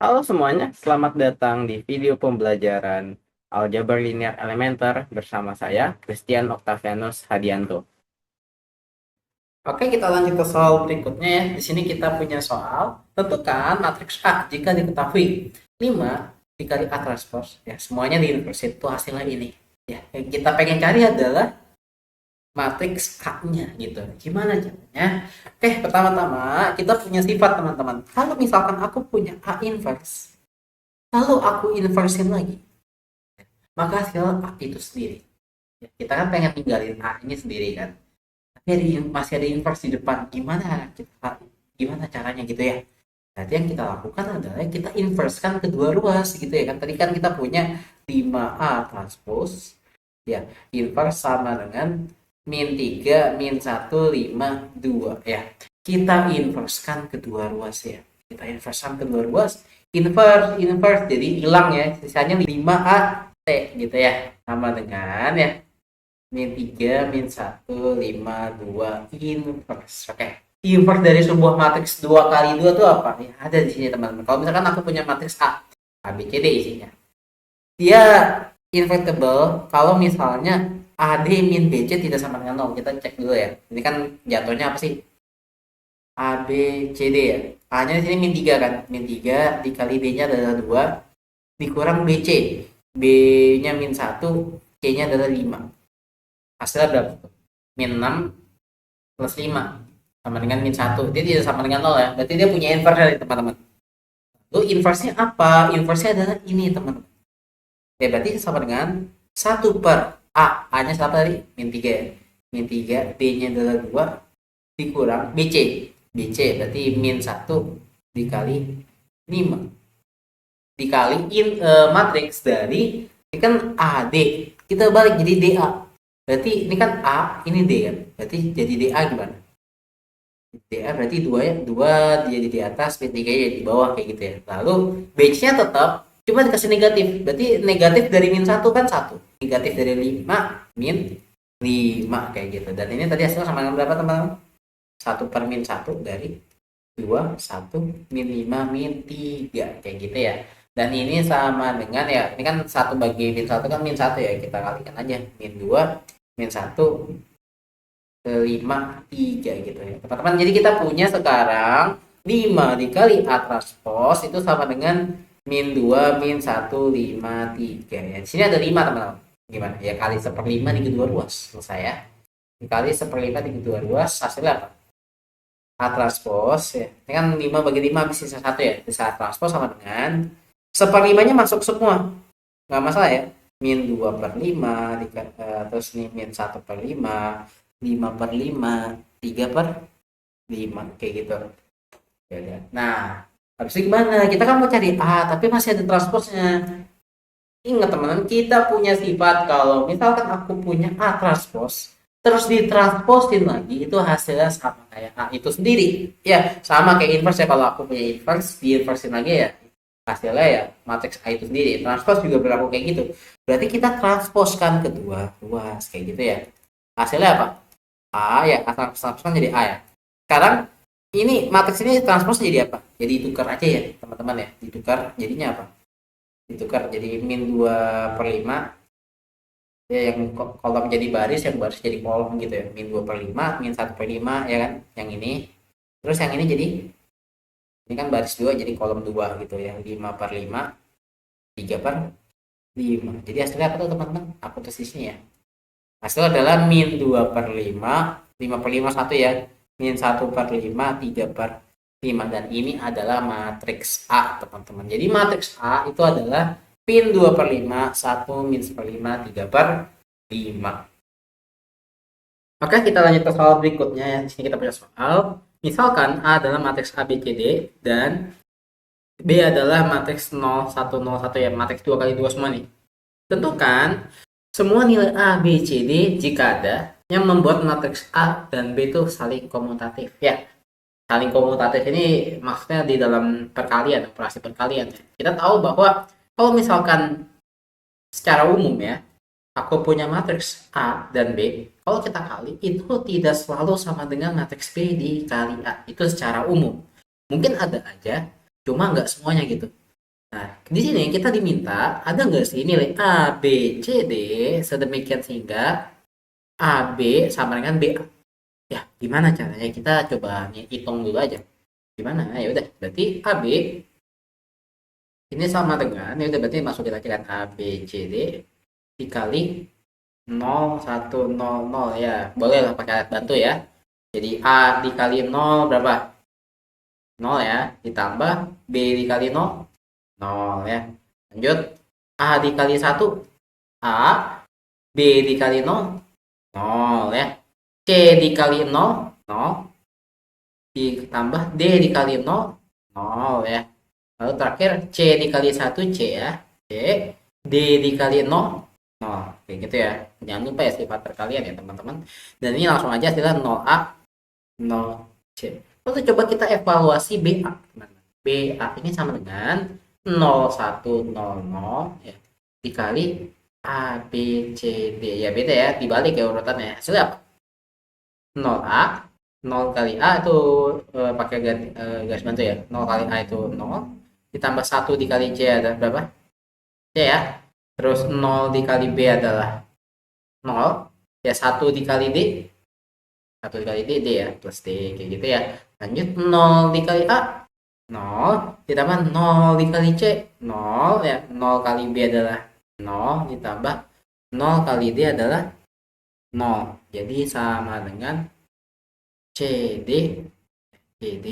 Halo semuanya, selamat datang di video pembelajaran Aljabar Linear Elementer bersama saya, Christian Octavianus Hadianto. Oke, kita lanjut ke soal berikutnya ya. Di sini kita punya soal, tentukan matriks A jika diketahui 5 dikali A transpose. Ya, semuanya di inverse itu hasilnya ini. Ya, yang kita pengen cari adalah matriks A-nya gitu. Gimana caranya? Oke, pertama-tama kita punya sifat teman-teman. Kalau misalkan aku punya A inverse, lalu aku inversin lagi, maka hasil A itu sendiri. Ya, kita kan pengen tinggalin A ini sendiri kan. Tapi masih ada inverse di depan. Gimana caranya gitu ya? Berarti yang kita lakukan adalah kita inversekan kedua ruas gitu ya kan. Tadi kan kita punya 5A transpose ya, inverse sama dengan min 3 min 1 5 2 ya. Kita inversekan kedua ruas ya. Kita inversekan kedua ruas, inverse jadi hilang ya. Sisanya 5A T gitu ya. Sama dengan ya min 3 min 1 5 2 inverse. Oke. Inverse dari sebuah matriks 2 kali 2 itu apa? Ya, ada di sini teman-teman. Kalau misalkan aku punya matriks A, B, C, D isinya. Dia invertible kalau misalnya AD min BC tidak sama dengan 0. Kita cek dulu ya. Ini kan jatuhnya apa sih? A, B, C, D ya. A-nya di sini min 3 kan. Min 3 dikali D-nya adalah 2 dikurang BC. B-nya min 1, C-nya adalah 5. Hasilnya berapa? Min 6 plus 5 sama dengan min 1. Dia tidak sama dengan 0 ya. Berarti dia punya inverse dari teman-teman. Lalu inverse-nya apa? Inverse-nya adalah ini teman-teman. Ya, berarti sama dengan 1 per A. A-nya siapa tadi? Min 3. Min 3, B-nya adalah 2 dikurang BC. BC berarti min 1 dikali 5. Dikali matriks dari ini kan AD. Kita balik jadi DA. Berarti ini kan A, ini D kan. Berarti jadi DA gimana? DA berarti 2 ya. 2 jadi di atas, B3 jadi di bawah kayak gitu ya. Lalu batch-nya tetap cuma dikasih negatif. Berarti negatif dari min 1 kan 1. Negatif dari 5 min 5 kayak gitu. Dan ini tadi hasilnya sama dengan berapa teman-teman? 1 per min 1 dari 2, 1 min 5 min 3 kayak gitu ya. Dan ini sama dengan ya, ini kan 1 bagi min 1 kan min 1 ya. Kita kalikan aja. Min 2, min 1, 5, 3 gitu ya. Teman-teman, jadi kita punya sekarang 5 dikali A transpose itu sama dengan min 2, min 1, 5, 3 ya. Di sini ada 5 teman-teman. Gimana? Ya kali 1/5 di kedua ruas. Selesai ya. Dikali 1/5 di kedua ruas, hasilnya apa? A transpose ya. Ini kan 5 bagi 5 habis sisa 1 ya. Sisa A transpose sama dengan 1/5-nya masuk semua. Nggak masalah ya. Min 2/5 terus nih min 1/5, 5/5, 3/5 kayak gitu. Ya, ya. Nah, habis itu gimana? Kita kan mau cari A, tapi masih ada transposnya. Ingat teman-teman, kita punya sifat kalau misalkan aku punya A transpose, terus ditransposin lagi, itu hasilnya sama kayak A itu sendiri. Ya, sama kayak inverse ya. Kalau aku punya inverse, diinversin lagi ya, hasilnya ya matriks A itu sendiri. Transpose juga berlaku kayak gitu. Berarti kita transposkan kedua ruas kayak gitu ya. Hasilnya apa? A ya, transpose kan jadi A ya. Sekarang ini matriks ini transpose jadi apa? Jadi tukar aja ya teman-teman ya. Ditukar jadinya apa? Ditukar jadi min 2/5 ya, yang kolom jadi baris, yang baris jadi kolom gitu ya. Min 2/5, min 1/5 ya kan, yang ini. Terus yang ini jadi, ini kan baris 2 jadi kolom 2 gitu ya. 5/5, 3/5. Jadi hasilnya apa tuh teman-teman? Aku tulis di sini ya. Hasil adalah min 2/5, 5/5 1 ya. Min 1/5, 3/5. Dan ini adalah matriks A teman-teman. Jadi matriks A itu adalah min 2/5, 1, min 1/5, 3/5. Oke, kita lanjut ke soal berikutnya ya. Di sini kita punya soal. Misalkan A adalah matriks A, B, C, D dan B adalah matriks 0, 1, 0, 1 ya. Matriks 2 kali 2 semua nih. Tentukan semua nilai A, B, C, D jika ada yang membuat matriks A dan B itu saling komutatif ya. Saling komutatif ini maksudnya di dalam perkalian, operasi perkalian ya. Kita tahu bahwa kalau misalkan secara umum ya, aku punya matriks A dan B, kalau kita kali itu tidak selalu sama dengan matriks B dikali A. Itu secara umum. Mungkin ada aja, cuma nggak semuanya gitu. Nah, di sini kita diminta ada nggak sih nilai A, B, C, D sedemikian sehingga A, B sama dengan B. Ya, gimana caranya? Kita coba hitung dulu aja. Gimana? Ya udah, berarti A, B ini sama dengan, ya udah berarti masuk kita kan A, B, C, D dikali 0, 1, 0, 0 ya. Boleh lah pakai alat bantu ya. Jadi A dikali 0 berapa? 0 ya. Ditambah B dikali 0, 0 ya. Lanjut, A dikali 1, A, B dikali 0, 0 ya. C dikali 0, 0. Ditambah D dikali 0, 0 ya. Lalu terakhir C dikali 1, C ya. C. D dikali 0, 0. Kayak gitu ya. Jangan lupa ya sifat perkalian ya teman-teman. Dan ini langsung aja istilah 0A, 0C. Lalu coba kita evaluasi BA. BA ini sama dengan 0100 ya, dikali A, B, C, D. Ya beda ya, dibalik ya urutannya. Hasilnya apa? 0A, 0 kali A itu pakai garis bantu ya. 0 kali A itu 0. Ditambah 1 dikali C ada berapa? C ya. Terus 0 dikali B adalah 0. Ya 1 dikali D. 1 dikali D, D ya. Plus D. Kayak gitu ya. Lanjut 0 dikali A. 0. Ditambah 0 dikali C. 0 ya. 0 kali B adalah 0. Ditambah 0 kali D adalah 0. Jadi sama dengan CD. CD.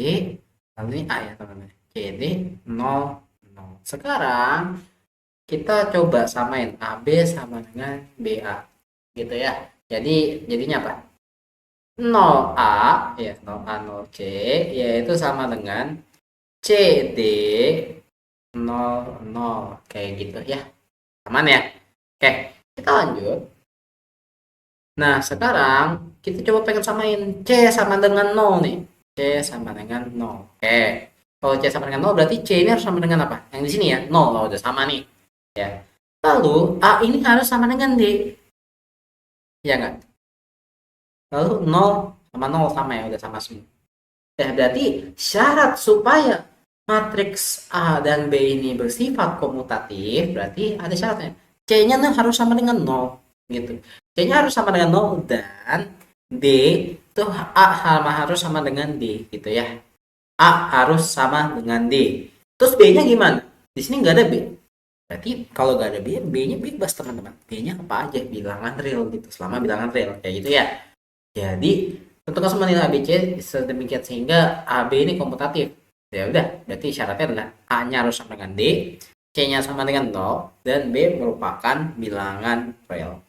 Lalu ini A ya teman-teman. CD 0, 0. Sekarang kita coba samain AB sama dengan BA gitu ya. Jadi jadinya apa? 0A ya, 0A 0C yaitu sama dengan CD 0, 0 kayak gitu ya. Aman ya? Oke, kita lanjut. Nah, sekarang kita coba pengen samain C sama dengan 0 nih. C sama dengan 0. Oke. Kalau C sama dengan 0 berarti C ini harus sama dengan apa? Yang di sini ya, 0. Oh, udah sama nih. Ya. Lalu A ini harus sama dengan D. Ya enggak? Lalu 0 sama 0 sama ya, udah sama semua. Berarti syarat supaya matriks A dan B ini bersifat komutatif, berarti ada syaratnya. C-nya harus sama dengan 0 gitu. C-nya harus sama dengan 0 dan D itu A harus sama dengan D gitu ya. A harus sama dengan D. Terus B-nya gimana? Di sini nggak ada B. Berarti kalau nggak ada B, B-nya bebas teman-teman. B-nya apa aja, bilangan real gitu. Selama bilangan real kayak gitu ya. Jadi tentukan semua nilai ABC sedemikian sehingga AB ini komutatif. Ya udah, berarti syaratnya adalah A-nya harus sama dengan D, C-nya sama dengan 0, dan B merupakan bilangan real.